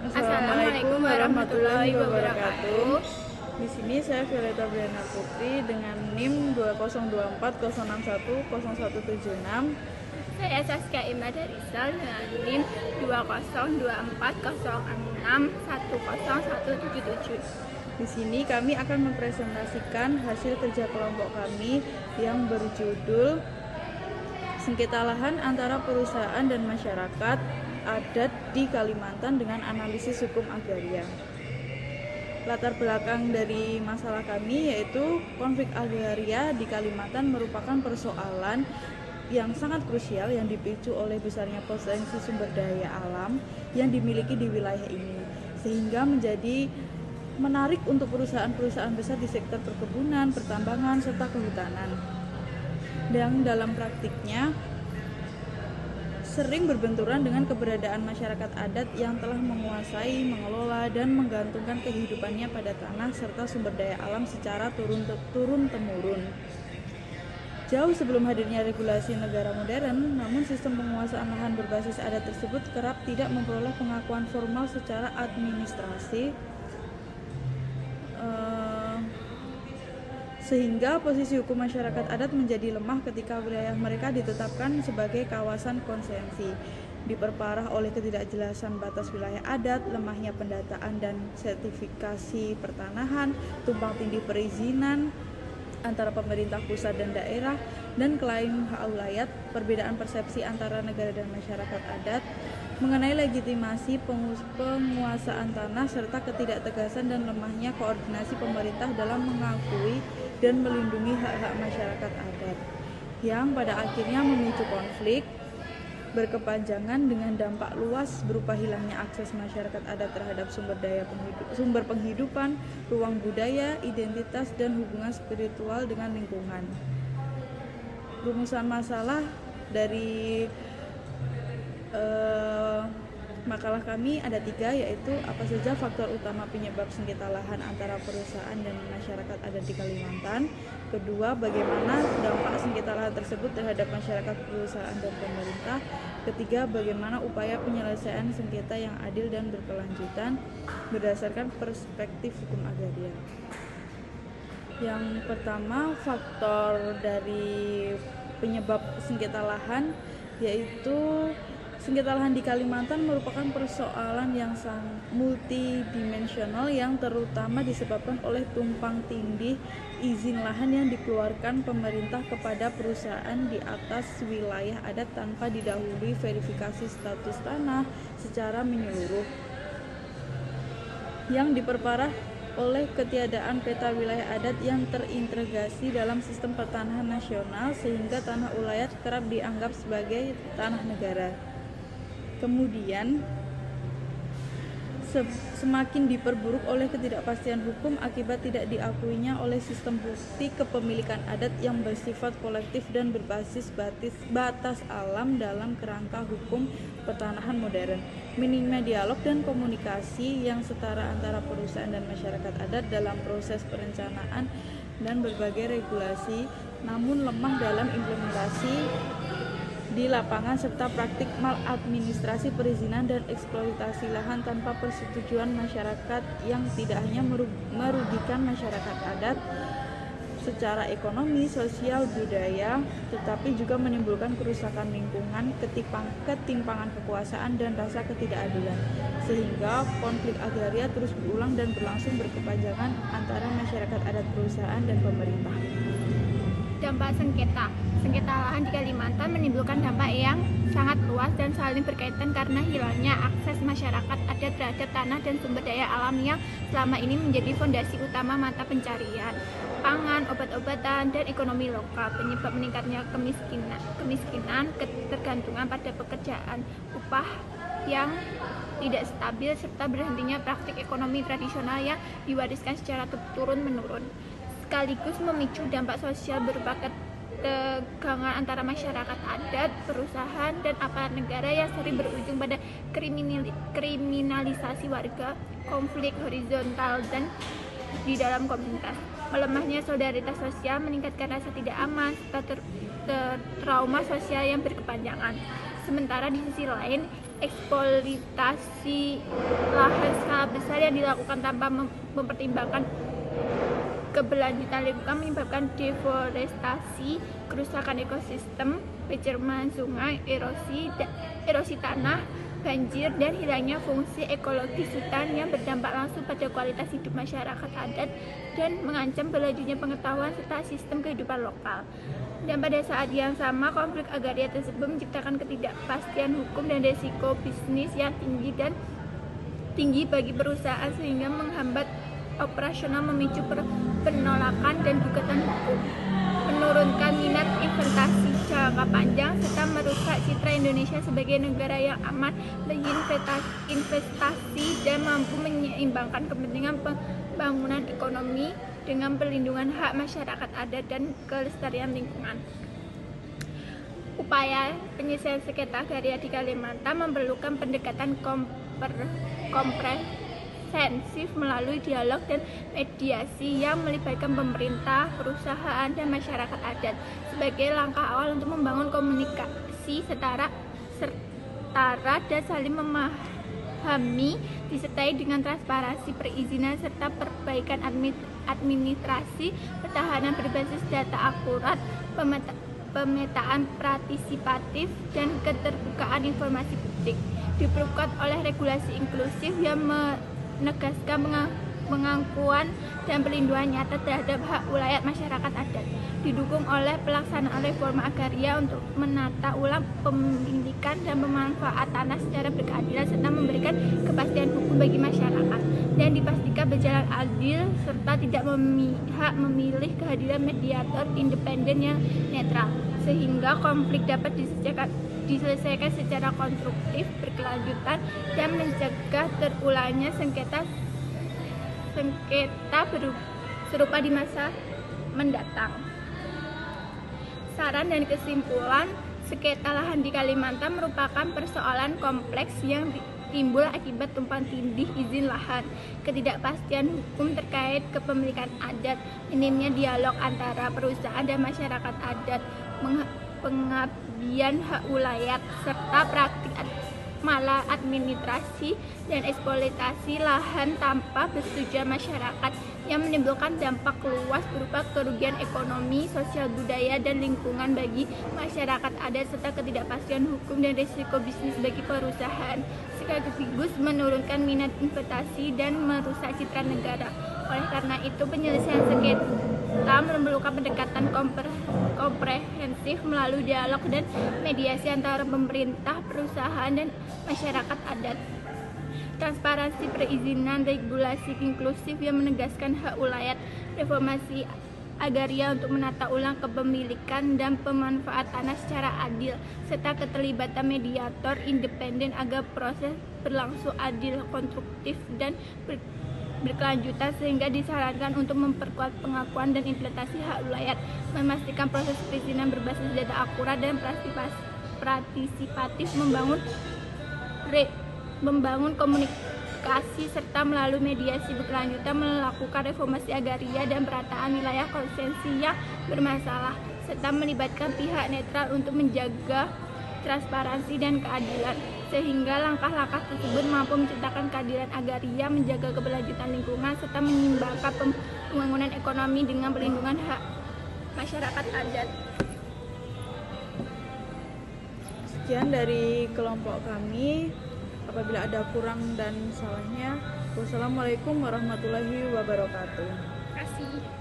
Assalamualaikum warahmatullahi wabarakatuh. Di sini saya Violeta Briana Putri dengan NIM 202406101176. Saya Saskia Imada Rizal dengan NIM 202406101177. Di sini kami akan mempresentasikan hasil kerja kelompok kami yang berjudul Sengketa Lahan Antara Perusahaan dan Masyarakat Adat di Kalimantan dengan Analisis Hukum Agraria. Latar belakang dari masalah kami yaitu konflik agraria di Kalimantan merupakan persoalan yang sangat krusial yang dipicu oleh besarnya potensi sumber daya alam yang dimiliki di wilayah ini, sehingga menjadi menarik untuk perusahaan-perusahaan besar di sektor perkebunan, pertambangan, serta kehutanan. Dan dalam praktiknya sering berbenturan dengan keberadaan masyarakat adat yang telah menguasai, mengelola, dan menggantungkan kehidupannya pada tanah serta sumber daya alam secara turun-temurun. Jauh sebelum hadirnya regulasi negara modern, namun sistem penguasaan lahan berbasis adat tersebut kerap tidak memperoleh pengakuan formal secara administrasi, sehingga posisi hukum masyarakat adat menjadi lemah ketika wilayah mereka ditetapkan sebagai kawasan konsensi. Diperparah oleh ketidakjelasan batas wilayah adat, lemahnya pendataan dan sertifikasi pertanahan, tumpang tindih perizinan antara pemerintah pusat dan daerah, dan klaim hak wilayah, perbedaan persepsi antara negara dan masyarakat adat mengenai legitimasi penguasaan tanah, serta ketidaktegasan dan lemahnya koordinasi pemerintah dalam mengakui dan melindungi hak-hak masyarakat adat, yang pada akhirnya memicu konflik berkepanjangan dengan dampak luas berupa hilangnya akses masyarakat adat terhadap sumber penghidupan, ruang budaya, identitas, dan hubungan spiritual dengan lingkungan. Rumusan masalah dari makalah kami ada 3, yaitu apa saja faktor utama penyebab sengketa lahan antara perusahaan dan masyarakat adat di Kalimantan. Kedua, bagaimana dampak sengketa lahan tersebut terhadap masyarakat, perusahaan, dan pemerintah. Ketiga, bagaimana upaya penyelesaian sengketa yang adil dan berkelanjutan berdasarkan perspektif hukum agraria. Yang pertama, faktor dari penyebab sengketa lahan yaitu sengketa lahan di Kalimantan merupakan persoalan yang sangat multidimensional yang terutama disebabkan oleh tumpang tindih izin lahan yang dikeluarkan pemerintah kepada perusahaan di atas wilayah adat tanpa didahului verifikasi status tanah secara menyeluruh, yang diperparah oleh ketiadaan peta wilayah adat yang terintegrasi dalam sistem pertanahan nasional, sehingga tanah ulayat kerap dianggap sebagai tanah negara. Kemudian semakin diperburuk oleh ketidakpastian hukum akibat tidak diakuinya oleh sistem bukti kepemilikan adat yang bersifat kolektif dan berbasis batas alam dalam kerangka hukum pertanahan modern. Minimnya dialog dan komunikasi yang setara antara perusahaan dan masyarakat adat dalam proses perencanaan dan berbagai regulasi, namun lemah dalam implementasi di lapangan, serta praktik maladministrasi perizinan dan eksploitasi lahan tanpa persetujuan masyarakat yang tidak hanya merugikan masyarakat adat secara ekonomi, sosial, budaya, tetapi juga menimbulkan kerusakan lingkungan, ketimpangan kekuasaan, dan rasa ketidakadilan, sehingga konflik agraria terus berulang dan berlangsung berkepanjangan antara masyarakat adat, perusahaan, dan pemerintah. Dampak sengketa lahan di Kalimantan menimbulkan dampak yang sangat luas dan saling berkaitan karena hilangnya akses masyarakat adat terhadap tanah dan sumber daya alam yang selama ini menjadi fondasi utama mata pencarian pangan, obat-obatan, dan ekonomi lokal. Penyebab meningkatnya kemiskinan, ketergantungan pada pekerjaan upah yang tidak stabil, serta berhentinya praktik ekonomi tradisional yang diwariskan secara turun-menurun, sekaligus memicu dampak sosial berupa ketegangan antara masyarakat adat, perusahaan, dan aparat negara yang sering berujung pada kriminalisasi warga, konflik horizontal dan di dalam komunitas. Melemahnya solidaritas sosial, meningkatkan rasa tidak aman, serta trauma sosial yang berkepanjangan. Sementara di sisi lain, eksploitasi lahan skala besar yang dilakukan tanpa mempertimbangkan keberlanjutan lingkungan menyebabkan deforestasi, kerusakan ekosistem, pencemaran sungai, erosi tanah, banjir, dan hilangnya fungsi ekologis hutan yang berdampak langsung pada kualitas hidup masyarakat adat dan mengancam berlanjutnya pengetahuan serta sistem kehidupan lokal. Dan pada saat yang sama, konflik agraria tersebut menciptakan ketidakpastian hukum dan risiko bisnis yang tinggi bagi perusahaan sehingga menghambat operasional, memicu penolakan dan gugatan hukum, menurunkan minat investasi jangka panjang, serta merusak citra Indonesia sebagai negara yang aman bagi investasi dan mampu menyeimbangkan kepentingan pembangunan ekonomi dengan perlindungan hak masyarakat adat dan kelestarian lingkungan. Upaya penyelesaian sengketa agraria di Kalimantan memerlukan pendekatan komprehensif melalui dialog dan mediasi yang melibatkan pemerintah, perusahaan, dan masyarakat adat sebagai langkah awal untuk membangun komunikasi setara dan saling memahami, disertai dengan transparansi perizinan serta perbaikan administrasi, pertahanan berbasis data akurat, pemetaan partisipatif, dan keterbukaan informasi publik. Diperkuat oleh regulasi inklusif yang menegaskan pengakuan dan perlindungan nyata terhadap hak wilayah masyarakat adat. Didukung oleh pelaksanaan reforma agraria untuk menata ulang pemilikan dan pemanfaat tanah secara berkeadilan serta memberikan kepastian hukum bagi masyarakat, dan dipastikan berjalan adil serta tidak memihak, memilih kehadiran mediator independen yang netral sehingga konflik dapat diselesaikan secara konstruktif, berkelanjutan, dan mencegah terulangnya sengketa serupa di masa mendatang. Saran dan kesimpulan, sengketa lahan di Kalimantan merupakan persoalan kompleks yang timbul akibat tumpang tindih izin lahan, ketidakpastian hukum terkait kepemilikan adat, minimnya dialog antara perusahaan dan masyarakat adat, pengabdian hak wilayah, serta praktik maladministrasi dan eksploitasi lahan tanpa persetujuan masyarakat yang menimbulkan dampak luas berupa kerugian ekonomi, sosial, budaya, dan lingkungan bagi masyarakat adat serta ketidakpastian hukum dan risiko bisnis bagi perusahaan, sekaligus menurunkan minat investasi dan merusak citra negara. Oleh karena itu, penyelesaian sengketa memerlukan pendekatan komprehensif melalui dialog dan mediasi antara pemerintah, perusahaan, dan masyarakat adat. Transparansi perizinan, regulasi inklusif yang menegaskan hak wilayah, reformasi agraria untuk menata ulang kepemilikan dan pemanfaat tanah secara adil, serta keterlibatan mediator independen agar proses berlangsung adil, konstruktif, dan berkelanjutan, sehingga disarankan untuk memperkuat pengakuan dan implementasi hak wilayah, memastikan proses perizinan berbasis data akurat dan partisipatif, membangun komunikasi serta melalui mediasi berkelanjutan, melakukan reformasi agraria dan perataan wilayah konsesi yang bermasalah, serta melibatkan pihak netral untuk menjaga transparansi dan keadilan, sehingga langkah-langkah tersebut mampu menciptakan keadilan agraria, menjaga keberlanjutan lingkungan, serta menyeimbangkan pembangunan ekonomi dengan perlindungan hak masyarakat adat. Sekian dari kelompok kami. Apabila ada kurang dan salahnya, wassalamualaikum warahmatullahi wabarakatuh. Terima kasih.